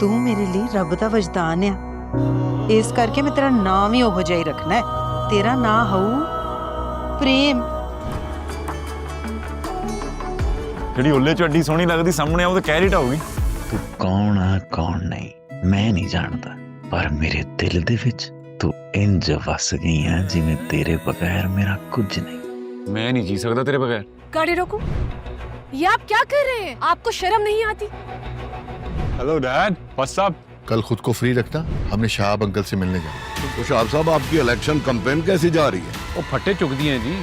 तू मेरे लिए रब दा वजदान आ, इस करके मैं तेरा नाम ही ओहो जिहा ही रखना है। तेरा नां होऊ प्रेम। ਜਿਹੜੀ ਉੱਲੇ ਚ ਅੱਡੀ ਸੋਹਣੀ ਲੱਗਦੀ ਸਾਹਮਣੇ ਆ ਉਹ ਤਾਂ ਕਹਿ ਢਾਊਗੀ। ਤੂੰ ਕੌਣ ਆ ਕੌਣ ਨਹੀਂ ਮੈਂ ਨਹੀਂ ਜਾਣਦਾ, ਪਰ ਮੇਰੇ ਦਿਲ ਦੇ ਵਿੱਚ ਤੂੰ ਇੰਜ ਵਸ ਗਈ ਹੈ ਜਿਵੇਂ ਤੇਰੇ ਬਗੈਰ ਮੇਰਾ ਕੁਝ ਨਹੀਂ। मैं नहीं जी सकता तेरे बगैर। गाड़ी रोको, ये आप क्या कर रहे हैं? आपको शर्म नहीं आती? Hello dad, what's up? कल खुद को फ्री रखना, हमने शाहब अंकल से मिलने जाना। तो शाह साहब आपकी इलेक्शन कैंपेन कैसी जा रही है? वो फट्टे चुकती हैं जी।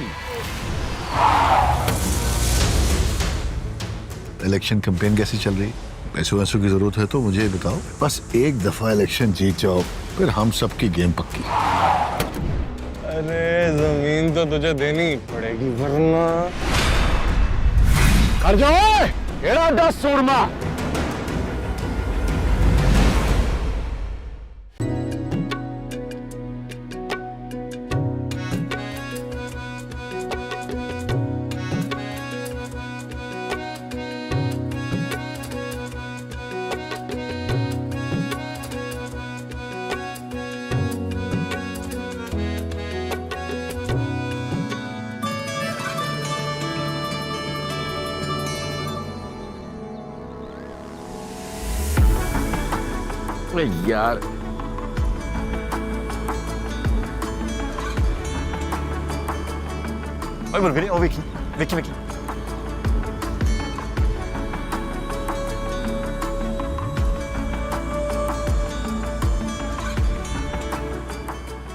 इलेक्शन कैंपेन कैसी चल रही? पैसों वैसों की जरूरत है तो मुझे बताओ, बस एक दफा इलेक्शन जीत जाओ फिर हम सबकी गेम पक्की। अरे जमीन तो तुझे देनी पड़ेगी वरना कर जाओ एड़ा 10 सूरमा। यार ओए बोल फिर ओ विकी विकी विकी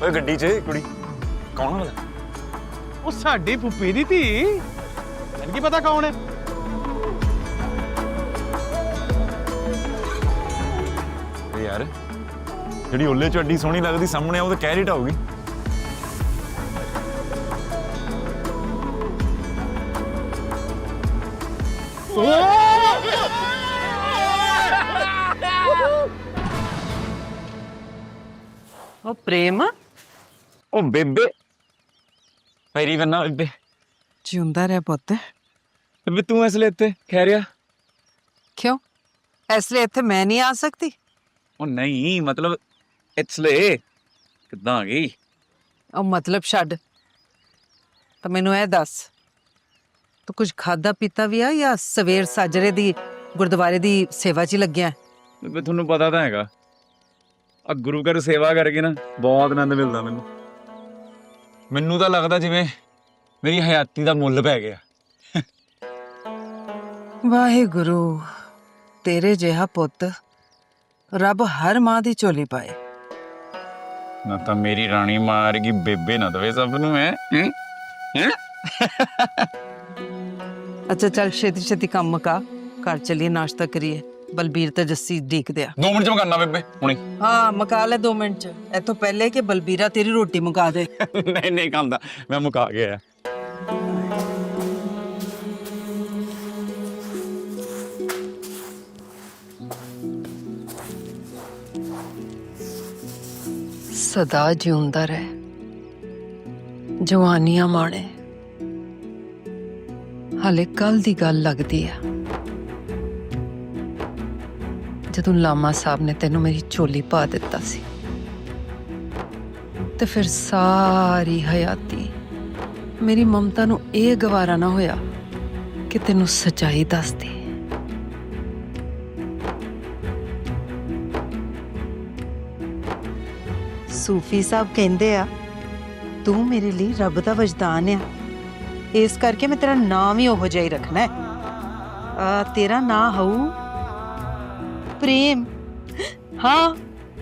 ओए गड्डी च कुड़ी कौन है? ਉਹ ਸਾਡੀ ਫੁੱਫੀ ਦੀ ਧੀ। ਮੈਨੂੰ ਕੀ ਪਤਾ ਕੌਣ ਹੈ। यार ਜਿਹੜੀ ਉੱਲੇ ਚ ਅੱਡੀ ਸੋਹਣੀ ਲੱਗਦੀ ਸਾਹਮਣੇ ਆ ਉਹ ਤਾਂ ਕਹਿ ਢਾਊਗੀ। ओ प्रेम ओ बेबे पैरी बन्ना बेबे। जिंदा रह पुत्त। बेबे तू इसलिए इत्थे खैरिया क्यों इसलिए इत्थे मैं नहीं आ सकती? ओ नहीं मतलब इसलिए किद्दां आ गई? ओ मतलब छड्ड तो मैनू ए दस, तू कुछ खादा पीता भी आ या सवेर साजरे दी गुरुद्वारे दी सेवा च ही लग्या? बेबे थोनू पता तो हैगा आ गुरु घर सेवा करके ना बहुत आनंद मिलता मैनू। मैनू तो लगता जिवें मेरी हयाती दा मुੱਲ पै गया। वाहिगुरु तेरे जिहा पुत्त रब हर मां दी झोली पाए। ना तो मेरी रानी मारगी बेबे ना दवे सब नू है। अच्छा चल छेती छेती काम मुका, घर चलिए नाश्ता करिए। बलबीर ते जस्सी डीक दिया। 2 मिनट में करना बेबे हुणे। हाँ मुका ले 2 मिनट च, इथों पहले कि बलबीरा तेरी रोटी मुका दे। नहीं नहीं खांदा मैं मुका गया। सदा जिउंदा रह, जवानियां माणे। हाले कल दी गल लगदी है जदों लामा साहब ने तेनों मेरी झोली पा दिता सी, ते फिर सारी हयाती मेरी ममता नूं एह गवारा ना होया कि तेनों सच्चाई दस दी। सूफी साहब कहंदे आ तू मेरे लिए रब दा वजदान आ, इस करके मैं तेरा नाम ही ओहो जिहा ही रखना है। तेरा नां होऊ प्रेम। हाँ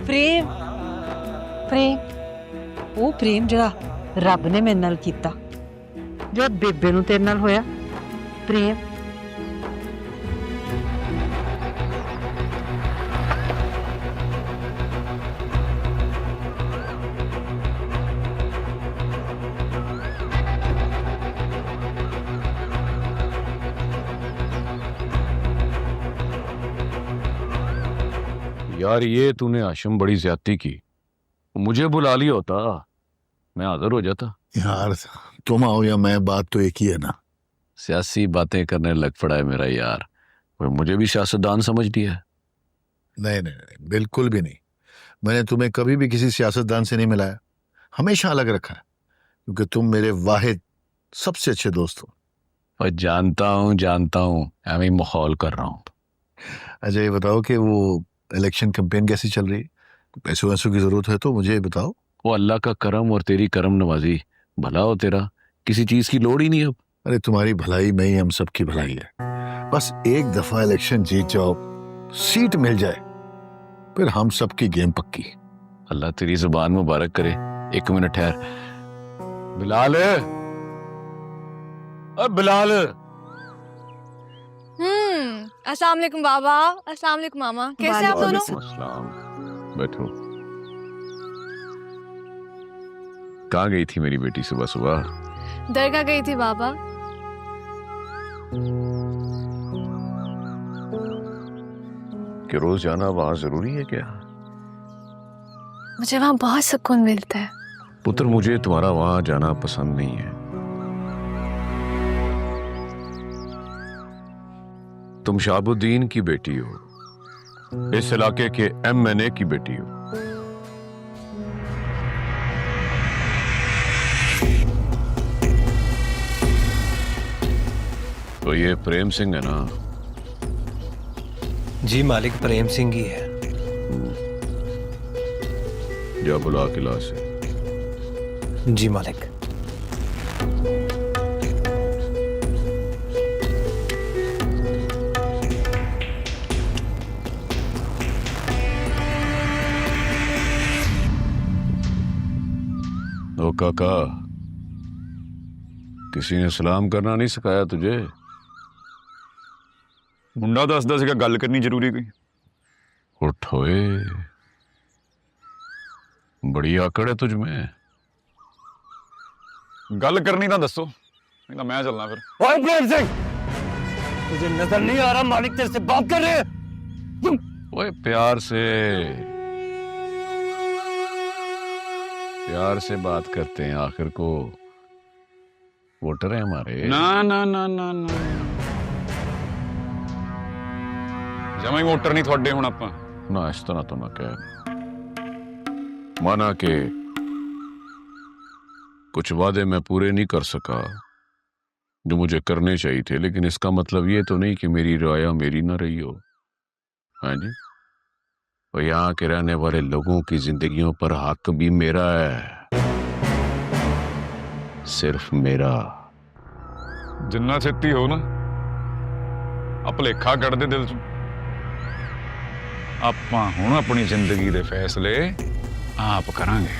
प्रेम, प्रेम वो प्रेम जिहड़ा रब ने मेरे नाल कीता, जो बेबे नूं तेरे नाल होया। प्रेम यार ये तूने आशम बड़ी ज्यादती की, मुझे बुला लिया होता मैं हाजिर हो जाता। यार तुम आओ या मैं, बात तो एक ही है ना। सियासी बातें करने लग पड़ा है मेरा यार, और मुझे भी सियासतदान समझ लिया है। नहीं नहीं नहीं, बिल्कुल भी नहीं। मैंने तुम्हें कभी भी किसी सियासतदान से नहीं मिलाया, हमेशा अलग रखा है, क्योंकि तुम मेरे वाहिद सबसे अच्छे दोस्त हो। और जानता हूँ मैं माहौल कर रहा हूँ। अच्छा ये बताओ कि वो इलेक्शन कैंपेन कैसी चल रही है? पैसों वैसों की जरूरत है तो मुझे बताओ। वो अल्लाह का करम और तेरी करम नवाजी, भला हो तेरा, किसी चीज की लोड़ ही नहीं अब। अरे तुम्हारी भलाई में ही हम सबकी भलाई है। बस एक दफा इलेक्शन जीत जाओ, सीट मिल जाए, फिर हम सबकी गेम पक्की। अल्लाह तेरी जुबान मुबारक करे। एक मिनट ठहर। बिलाल, अरे बिलाल। अस्सलाम वालेकुम बाबा, अस्सलाम वालेकुम मामा, कैसे आप दोनों? अस्सलाम। बैठो। कहाँ गई थी मेरी बेटी सुबह सुबह? दरगाह गई थी बाबा। कि रोज जाना वहां जरूरी है क्या? मुझे वहाँ बहुत सुकून मिलता है। पुत्र, मुझे तुम्हारा वहां जाना पसंद नहीं है। तुम शाहबुद्दीन की बेटी हो, इस इलाके के MNA की बेटी हो। तो ये प्रेम सिंह है ना? जी मालिक, प्रेम सिंह ही है। जा बुला किला से। जी मालिक। ओ काका, किसी ने सलाम करना नहीं सिखाया तुझे? मुंडा दसदा सीगा गल करनी जरूरी कोई। उठ होए, बड़ी आकड़ है तुझ में। गल करनी तो दसो, नहीं तो मैं चलना फिर। ओए प्रेम सिंह, तुझे नजर नहीं आ रहा मालिक तेरे से बात कर रहे हैं? ओए प्यार से बात करते हैं, आखिर को वोटर है हमारे। ना ना ना ना ना जमा ही वोटर नहीं थोड़े हुण आपां। ना इस तरह तो ना कह। माना कि कुछ वादे मैं पूरे नहीं कर सका जो मुझे करने चाहिए थे, लेकिन इसका मतलब ये तो नहीं कि मेरी राय मेरी ना रही हो। हाँ जी, और यहाँ के रहने वाले लोगों की जिंदगियों पर हक भी मेरा है, सिर्फ मेरा। जिन्ना छेती हो ना आ भुलेखा कढ़ दे दिल चों। आपां हुण अपनी जिंदगी दे फैसले आप करांगे।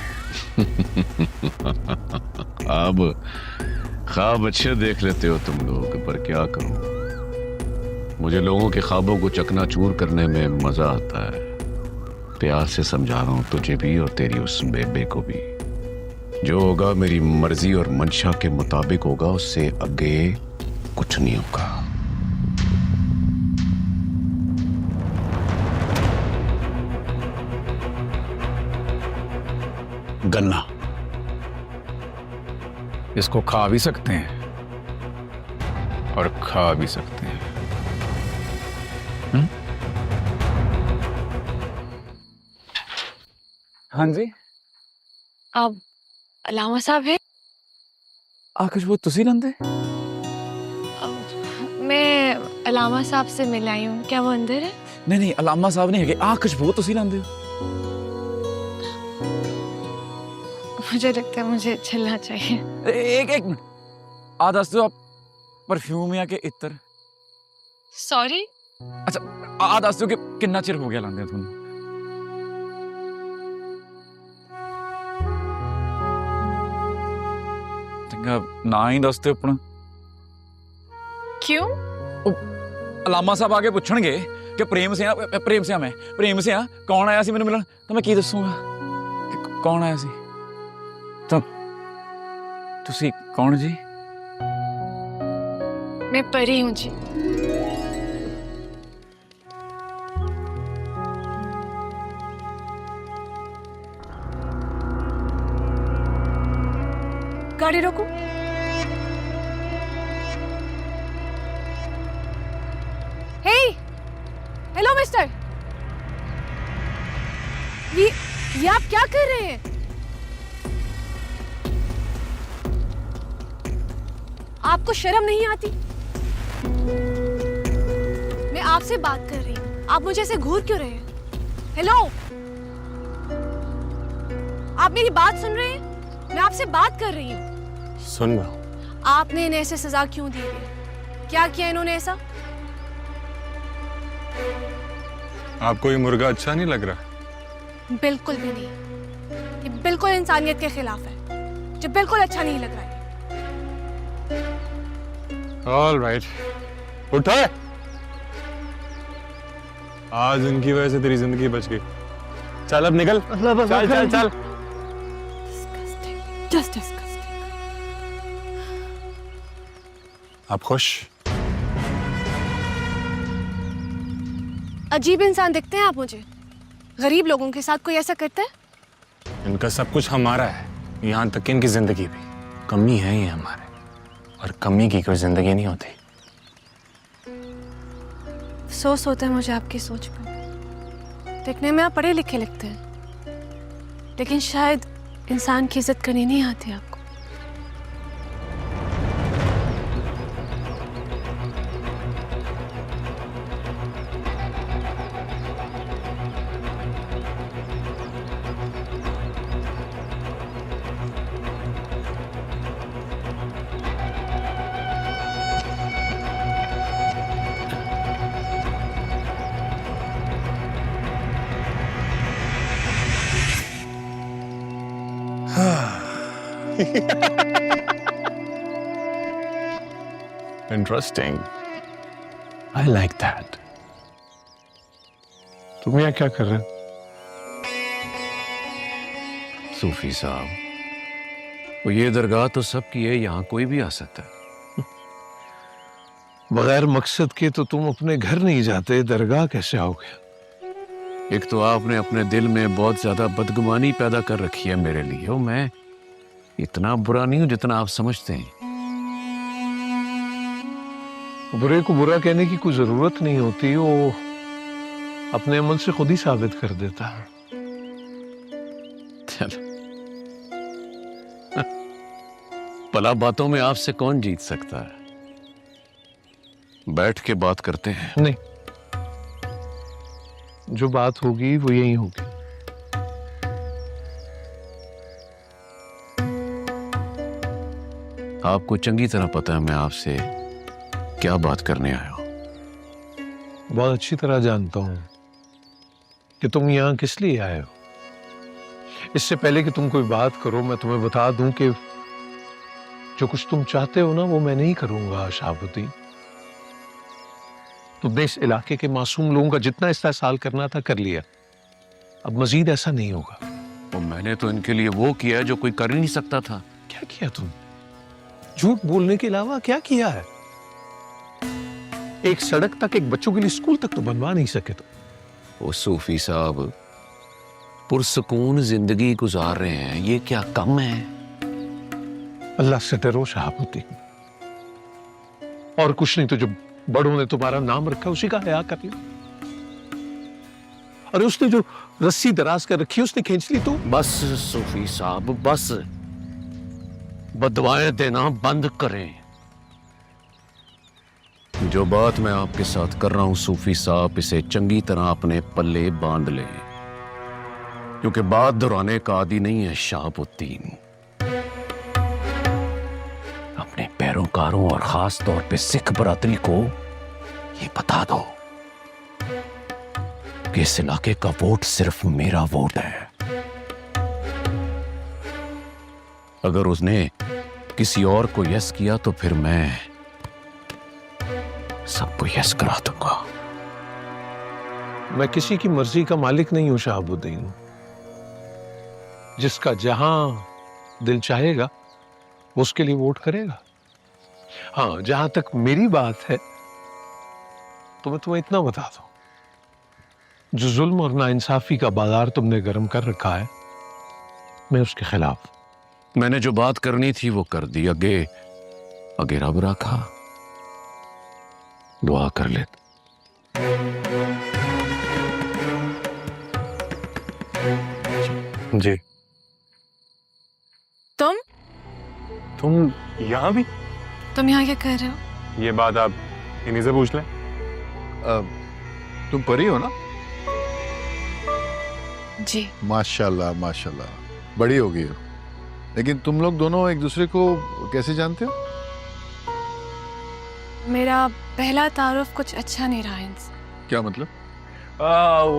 ख्वाब अच्छे देख लेते हो तुम लोग, पर क्या करूं, मुझे लोगों के ख्वाबों को चकनाचूर करने में मजा आता है। प्यार से समझा रहा हूं तुझे भी और तेरी उस बेबे को भी। जो होगा मेरी मर्जी और मंशा के मुताबिक होगा, उससे आगे कुछ नहीं होगा। गन्ना इसको खा भी सकते हैं और खा भी सकते हैं। हाँ जी, अब अलामा साहब है? आकाश वो तुसी लंदे? मैं अलामा साहब से मिल आई हूँ, क्या वो अंदर है? नहीं नहीं, अलामा साहब नहीं है। आकाश वो तुसी लंदे हो? मुझे लगता है मुझे चलना चाहिए। एक मिनट, आ दस दो आप परफ्यूम या के इत्र? सॉरी? अच्छा आ दस दो कि कितना चिर हो गया लांदे तुहानू? चंगा ना ही दस दो अपना। क्यों? अलामा साहब आगे पूछणगे कि प्रेम से मैं कौन आया सी मैनू मिलन, तो मैं की दसूंगा कि कौन आया सी? तो तुसी कौन जी? मैं परी हूँ जी। गाड़ी रोको। हे, हेलो मिस्टर, ये आप क्या कर रहे हैं? आपको शर्म नहीं आती? मैं आपसे बात कर रही हूँ, आप मुझे ऐसे घूर क्यों रहे हैं? हेलो, आप मेरी बात सुन रहे हैं? मैं आपसे बात कर रही हूँ। सुन रहा हूँ। आपने इन्हें ऐसे सजा क्यों दी है? क्या किया इन्होंने ऐसा? आपको ये मुर्गा अच्छा नहीं लग रहा? बिल्कुल भी नहीं। ये बिल्कुल इंसानियत के खिलाफ है, जो बिल्कुल अच्छा नहीं लग रहा है। ऑल राइट, उठा। आज इनकी वजह से तेरी जिंदगी बच गई। चल अब निकल, चल चल चल। Just disgusting. आप खुश? अजीब इंसान दिखते हैं आप मुझे। गरीब लोगों के साथ कोई ऐसा करता है? इनका सब कुछ हमारा है, यहाँ तक कि इनकी जिंदगी भी। कमी है ये हमारे, और कमी की कोई जिंदगी नहीं होती। अफसोस होता है मुझे आपकी सोच पर। देखने में आप पढ़े लिखे लगते हैं, लेकिन शायद इंसान की इज्जत करनी नहीं आती आपको। Interesting, I like that. तुम यहाँ क्या कर रहे हो? सूफी साहब, वो ये दरगाह तो सबकी है, यहाँ कोई भी आ सकता है। बगैर मकसद के तो तुम अपने घर नहीं जाते, दरगाह कैसे आओगे? एक तो आपने अपने दिल में बहुत ज्यादा बदगुमानी पैदा कर रखी है मेरे लिए। और मैं इतना बुरा नहीं हूं जितना आप समझते हैं। बुरे को बुरा कहने की कोई जरूरत नहीं होती, वो अपने अमल से खुद ही साबित कर देता है। चलो, भला बातों में आपसे कौन जीत सकता है? बैठ के बात करते हैं। नहीं, जो बात होगी वो यही होगी। आपको चंगी तरह पता है मैं आपसे क्या बात करने आया हूं। बहुत अच्छी तरह जानता हूं कि तुम यहां किस लिए आए हो। इससे पहले कि तुम कोई बात करो, मैं तुम्हें बता दूं कि जो कुछ तुम चाहते हो ना, वो मैं नहीं करूंगा शहाबुद्दीन। तुमने इस इलाके के मासूम लोगों का जितना इस्तेहसाल करना था कर लिया। अब मजीद ऐसा नहीं होगा। और मैंने तो इनके लिए वो किया है जो कोई कर ही नहीं सकता था। क्या किया तुम? झूठ बोलने के अलावा क्या किया है? एक सड़क तक, एक बच्चों के लिए स्कूल तक तो बनवा नहीं सके तुम। वो सूफी साहब पुरसकून जिंदगी गुजार रहे हैं, ये क्या कम है? अल्लाह से डरो शहाबुद्दीन, और कुछ नहीं तो जो बड़ों ने तुम्हारा नाम रखा उसी का हया कर लो। अरे उसने जो रस्सी दराज कर रखी उसने खींच ली तो। बस सूफी साहब, बस बदवाएं देना बंद करें। जो बात मैं आपके साथ कर रहा हूं सूफी साहब, इसे चंगी तरह अपने पल्ले बांध लें, क्योंकि बात दोहराने का आदी नहीं है शहाबुद्दीन। अपने पैरोकारों और खास तौर पे सिख बरादरी को ये बता दो कि इस इलाके का वोट सिर्फ मेरा वोट है। अगर उसने किसी और को यस किया तो फिर मैं सबको यस करा दूंगा। मैं किसी की मर्जी का मालिक नहीं हूं शहाबुद्दीन। जिसका जहां दिल चाहेगा वो उसके लिए वोट करेगा। हाँ, जहां तक मेरी बात है तो मैं तुम्हें इतना बता दूं, जो जुल्म और नाइंसाफी का बाजार तुमने गर्म कर रखा है, मैं उसके खिलाफ। मैंने जो बात करनी थी वो कर दी। आगे रब रखा, दुआ कर ले। जी। तुम यहाँ भी? तुम यहाँ क्या कर रहे हो? ये बात आप इन्हीं से पूछ लें। तुम परी हो ना? जी। माशाल्लाह माशाल्लाह, बड़ी हो गई हो। लेकिन तुम लोग दोनों एक दूसरे को कैसे जानते हो? मेरा पहला तारुफ कुछ अच्छा नहीं रहा इनसे। क्या मतलब?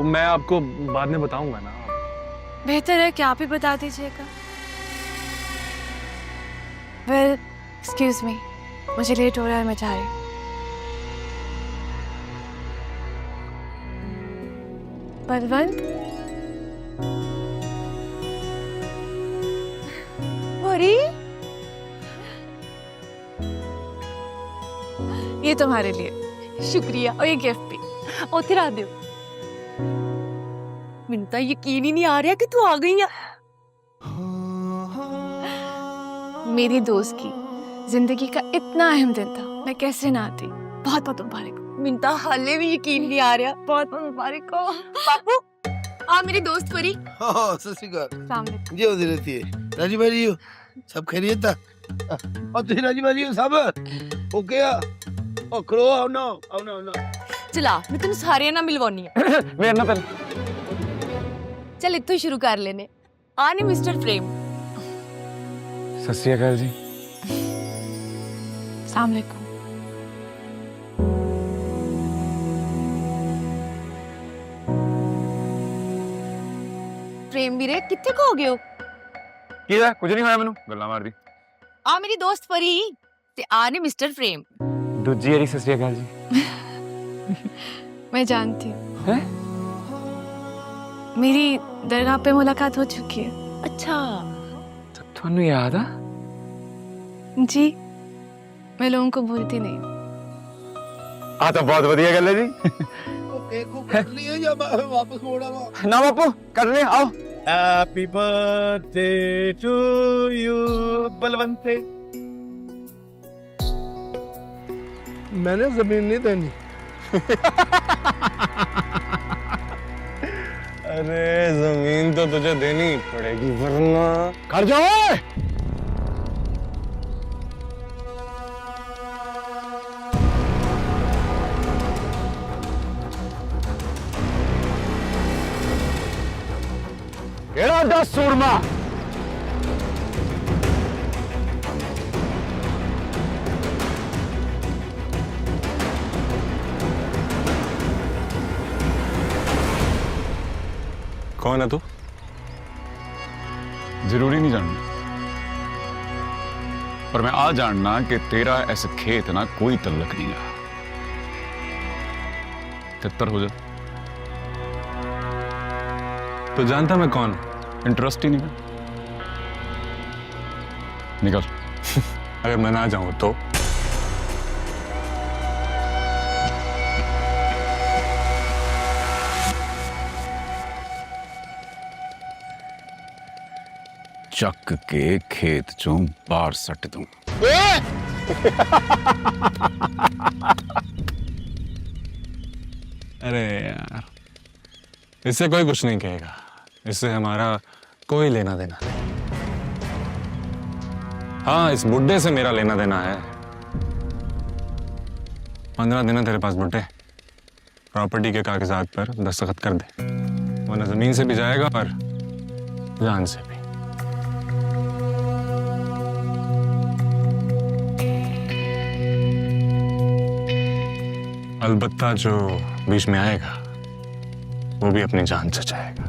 मैं आपको बाद में बताऊंगा ना। बेहतर है कि आप ही बता दीजिएगा। वेल, एक्सक्यूज मी, मुझे लेट हो रहा है, मैं जा रही हूँ। बलवंत, परी, ये तुम्हारे लिए। शुक्रिया। और ये गिफ्ट भी। ਉੱਥੇ ਰੱਖ ਦਿਓ। ਮੈਨੂੰ ਤਾਂ ਯਕੀਨ ਹੀ ਨਹੀਂ ਆ ਰਿਹਾ ਕਿ ਤੂੰ ਆ ਗਈ ਆ। मेरी दोस्त की जिंदगी का इतना अहम दिन था, मैं कैसे ना आती। बहुत बहुत मुबारक। ਮੈਨੂੰ ਤਾਂ ਹਾਲੇ ਵੀ ਯਕੀਨ ਨਹੀਂ ਆ ਰਿਹਾ। बहुत बहुत मुबारक हो। ਬਾਪੂ ਆ ਮੇਰੀ ਦੋਸਤ ਪਰੀ। हाँ सत श्रीकाल सामने। जी होती रहती है। राजी भाई हो सब खैरियत था? और तुम राजी भाई हो सब ओके आ? ओ खलो आओ ना आओ ना आओ ना। ਚਲਾ ਮੈਂ ਤੈਨੂੰ ਸਾਰਿਆਂ ਨਾਲ ਮਿਲਵਾਉਣੀ ਆ। ਮੇਰੇ ਨਾਲ ਪਹਿਲਾਂ ਚੱਲ ਇੱਥੋਂ ਹੀ ਸ਼ੁਰੂ ਕਰ ਲੈਨੇ। ਆ ਨੇ ਮਿਸਟਰ ਫਰੇਮ। ਸਤਿ ਸ਼੍ਰੀ ਅਕਾਲ ਜੀ। सामने को। ਫਰੇਮ ਵੀਰੇ ਕਿੱਥੇ ਖੋ ਗਏ ਹੋ? ਕੀ ਦਾ ਕੁਝ ਨਹੀਂ ਹੋਇਆ ਮੈਨੂੰ, ਗੱਲਾਂ ਮਾਰਦੀ। ਆ ਮੇਰੀ ਦੋਸਤ ਪਰੀ ਤੇ ਆ ਨੇ ਮਿਸਟਰ ਫਰੇਮ। ਦੂਜੀ ਵਾਰੀ ਸਤਿ ਸ਼੍ਰੀ ਅਕਾਲ ਜੀ। मैं जानती हूँ। हैं? मेरी दरगाह पे मुलाकात हो चुकी है। ਅੱਛਾ ਤੁਹਾਨੂੰ ਯਾਦ ਆ? जी, मैं लोगों को भूलती नहीं हूँ। ਆ ਤਾਂ ਬਹੁਤ ਵਧੀਆ ਗੱਲ ਹੈ ਜੀ। ओ केक को कट लिया या वापस मोड़ा वा? ਨਾ ਬਾਪੂ ਕੱਢ ਲੈ, ਆਓ। हैप्पी बर्थडे टू यू बलवंते। मैंने जमीन नहीं देनी। अरे जमीन तो तुझे देनी पड़ेगी वरना कर जाओ। ਕਿਹੜਾ 10 ਸੂਰਮਾ? कौन है तू? जरूरी नहीं जानना, पर मैं आ जानना कि तेरा इस खेत ना कोई तल्लक नहीं रहा। तितर हो जा। तो जानता मैं कौन हूं? इंटरेस्ट ही नहीं। निकल। अगर मैं ना जाऊं तो? ਚੱਕ ਕੇ खेत चों बाहर सट दूं। अरे यार, इससे कोई कुछ नहीं कहेगा। इससे हमारा कोई लेना देना नहीं। हाँ, इस बुड्ढे से मेरा लेना देना है। 15 दिन है तेरे पास बुड्ढे, प्रॉपर्टी के कागजात पर दस्तखत कर दे, वरना जमीन से भी जाएगा और जान से भी। अलबत्ता जो बीच में आएगा वो भी अपनी जान से जाएगा।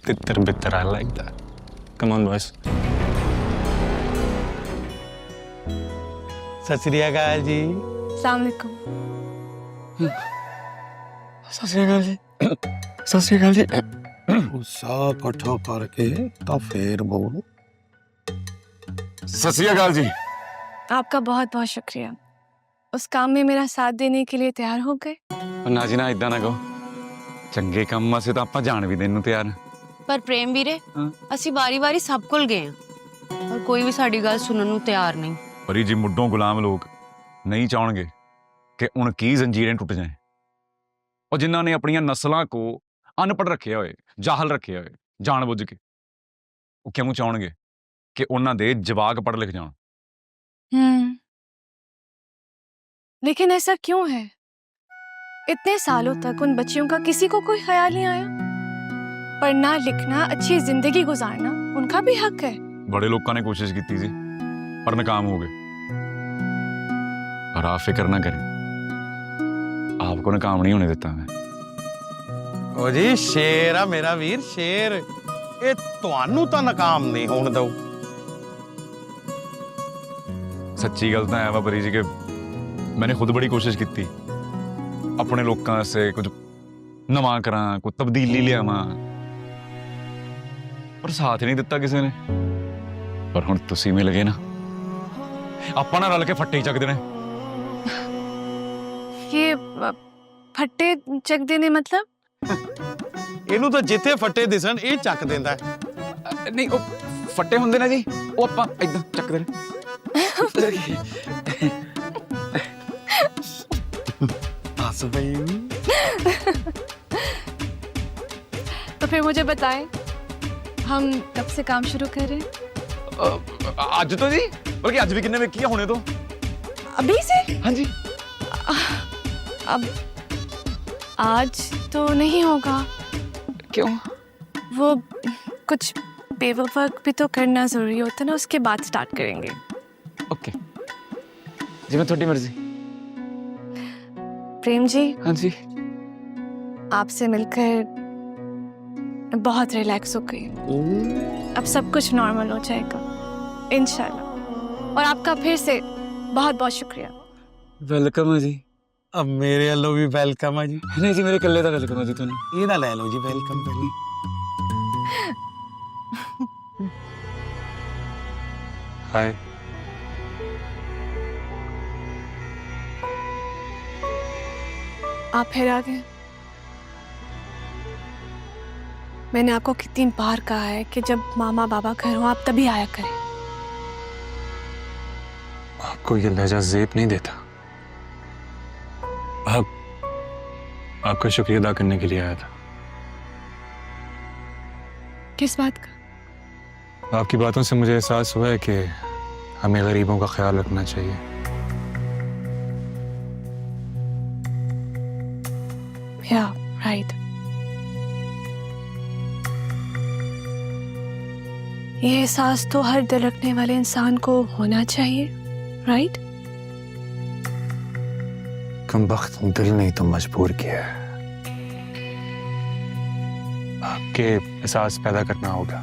तितर बितर, I like that. Come on boys. सत श्री अकाल जी। अस्सलाम वालेकुम। सत श्री अकाल जी। सत श्री अकाल जी। गुस्सा कठो करके तो फिर बोल। सत श्री अकाल जी। आपका बहुत बहुत शुक्रिया। उस काम में मेरा साथ देने के लिए तैयार हो गए। ना जी ना, इदा ना कहो। चंगे काम वास्ते तो आप जान भी देने ਨੂੰ ਤਿਆਰ। ਪਰ ਪ੍ਰੇਮ ਵੀਰੇ ਹਾਂ। ਅਸੀਂ ਵਾਰੀ-ਵਾਰੀ ਸਭ ਕੋਲ ਗਏ ਆ ਪਰ ਕੋਈ ਵੀ ਸਾਡੀ ਗੱਲ ਸੁਣਨ ਨੂੰ ਤਿਆਰ ਨਹੀਂ। परी जी मुड्ढों गुलाम लोग नहीं चाहणगे कि उन की जंजीरें टुट जाएं, और जिन्होंने अपनी नस्लों को ਅਨਪੜ੍ਹ ਰੱਖੇ ਹੋਏ, ਜਾਹਲ ਰੱਖੇ ਹੋਏ, ਜਾਣ ਬੁੱਝ ਕੇ। ਉਹ ਕਿਉਂ ਚਾਹਣਗੇ ਕਿ ਉਹਨਾਂ ਦੇ ਜਵਾਕ ਪੜ੍ਹ ਲਿਖ ਜਾਣ? लेकिन ऐसा क्यों है? इतने सालों तक उन बच्चियों का किसी को कोई ख्याल नहीं आया? पढ़ना लिखना, अच्छी जिंदगी गुजारना उनका भी हक है। बड़े लोगों ने कोशिश की थी पर नाकाम हो गए। और आप फिक्र ना करें, आपको नाकाम नहीं होने देता मैं। ओ जी शेर आ मेरा वीर, शेर। ये ਤੁਹਾਨੂੰ ਤਾਂ ਨਾਕਾਮ ਨਹੀਂ ਹੋਣ ਦਊ। सच्ची गल तो है बाबरी जी के मैंने खुद बड़ी कोशिश की थी अपने लोगों से कुछ नवा करा, कुछ तब्दीली लियावा, पर साथ नहीं दिता किसी ने। पर हुण तुसी मिल गए ना, आपां नाल रल के फट्टे चक देने। ये फट्टे चक देने मतलब? ਇਹਨੂੰ ਤਾਂ ਜਿੱਥੇ ਫੱਟੇ ਦਿਸਣ ਇਹ ਚੱਕ ਦਿੰਦਾ ਹੈ। नहीं वो फट्टे हुंदे ना जी, वो आपां इदां चक देने। हस पई। तो फिर मुझे बताएं, हम कब से काम शुरू करें? आज तो जी, बल्कि आज भी किन्ने वेखी है हुणे तो। अभी से? हाँ जी। अब आज तो नहीं होगा। क्यों? वो कुछ पेपर वर्क भी तो करना जरूरी होता है ना, उसके बाद स्टार्ट करेंगे। ओके जी, मैं थोड़ी मर्जी। प्रेम जी, हाँ जी। आपसे मिलकर मैं बहुत रिलैक्स हो गई हूँ। अब सब कुछ नॉर्मल हो जाएगा इंशाल्लाह। और आपका फिर से बहुत बहुत शुक्रिया। वेलकम है जी। अब मेरे वालों भी वेलकम है जी। नहीं जी, मेरे कल्ले का वेलकम है जी। तुम ਇਹਦਾ ਲੈ ਲਓ ਜੀ ਵੈਲਕਮ ਪਹਿਲੀ। हाय। आप फिर आ गए। मैंने आपको कितनी बार कहा है कि जब मामा बाबा घर हो आप तभी आया करें। आपको ये लहजा जेब नहीं देता। आपका शुक्रिया अदा करने के लिए आया था। किस बात का? आपकी बातों से मुझे एहसास हुआ है कि हमें गरीबों का ख्याल रखना चाहिए। या राइट। ये एहसास तो हर दिल रखने वाले इंसान को होना चाहिए, राइट? कमबख्त दिल नहीं तो मजबूर किया है। आपके एहसास पैदा करना होगा।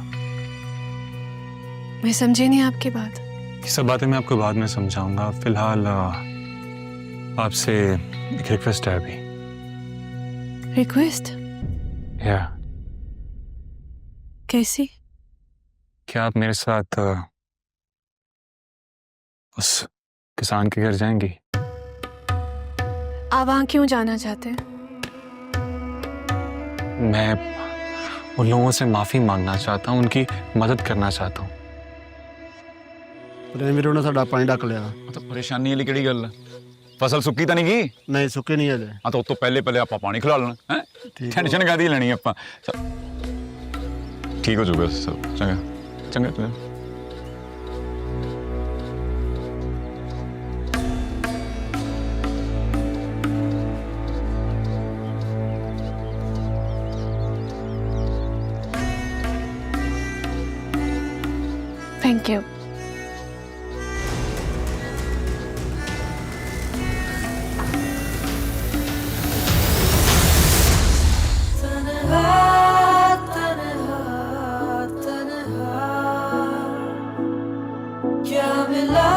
मैं समझी नहीं आपकी बात। ये सब बातें मैं आपको बाद में समझाऊंगा। फिलहाल आपसे एक रिक्वेस्ट है अभी। रिक्वेस्ट? या कैसी? क्या आप मेरे साथ उस किसान के घर जाएंगी? आप वहां क्यों जाना चाहते हैं? मैं उन लोगों से माफी मांगना चाहता हूँ, उनकी मदद करना चाहता हूँ। प्रेम वीर ने साडा पानी ढक लिया। तो परेशानी वाली किहड़ी गल है? फसल सुक्की तो नहीं गई? नहीं सुक्के नहीं है। हाँ तो उस तो पहले आपां पानी खिला लेना है। टेंशन काहदी लेनी आपां। ठीक हो जाऊगा सब। चंगा चंगा चंगा। Thank you. क्या मिला